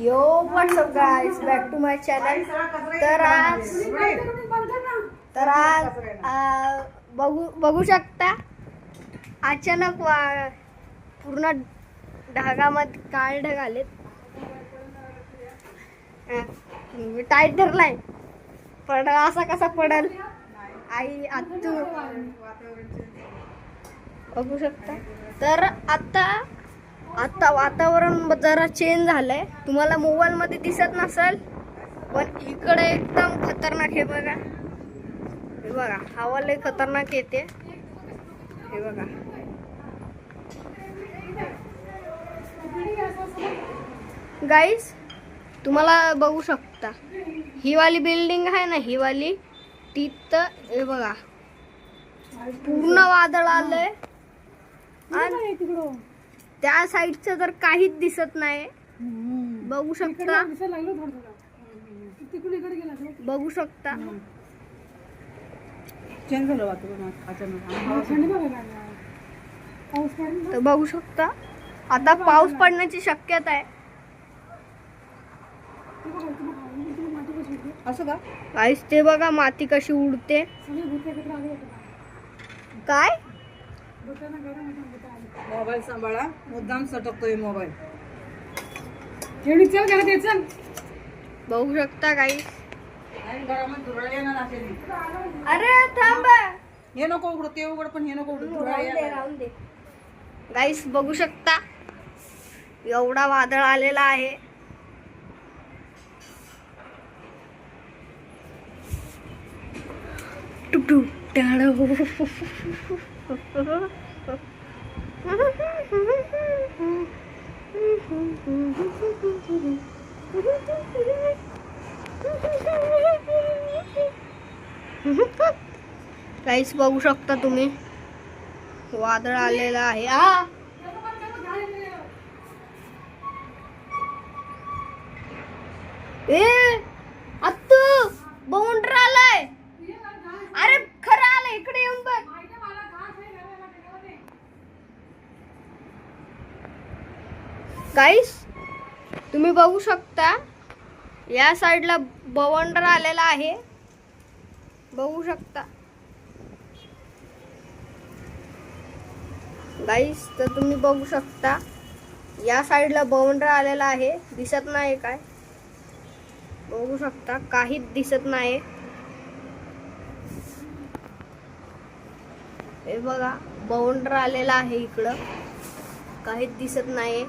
Yo what's up guys, back to my channel. तर आज बघू शकता अचानक पूर्ण ढगामध्ये काळ ढग आलेत. टाईट धरलाय पण असा कसा पडल आई आतू बघू शकता. तर आता वातावरण जरा चेंज झालंय. तुम्हाला मोबाईल मध्ये दिसत नसेल पण इकडे एकदम खतरनाक आहे बघा. हे बघा हवा लय खतरनाक येते. हे बघा गाईस, तुम्हाला बघू शकता ही वाली बिल्डिंग आहे ना, ही वाली तिथं हे बघा पूर्ण वादळ आलंय आणि त्या साईडचं तर काहीच दिसत नाही. बघू शकता बघू शकता तर बघू शकता आता पाऊस पडण्याची शक्यता आहे. असं का गाईस ते बघा माती कशी उडते. काय मोबाईल सांभाळा, मुद्दाम सटकतोय मोबाईल. बघू शकता गाईस. अरे अरे थांब, हे नको उघड, ते उघड, पण हे नको उघड. राहून दे. गाईस बघू शकता एवढा वादळ आलेला आहे. टुटू गाईस बघू शकता तुम्ही वादळ आलेलं आहे. आत्तू बाउंड्री आलाय. अरे खरं आलंय, इकडे येऊन बघ. गाईस तुम्ही बघू शकता या साईडला बवंडर आलेला आहे. बघू शकता गाईस. तर तुम्ही बघू शकता या साईडला बवंडर आलेला आहे. दिसत नाही काय, बघू शकता काहीच दिसत नाही. हे बघा बवंडर आलेला आहे, इकडं काहीच दिसत नाही.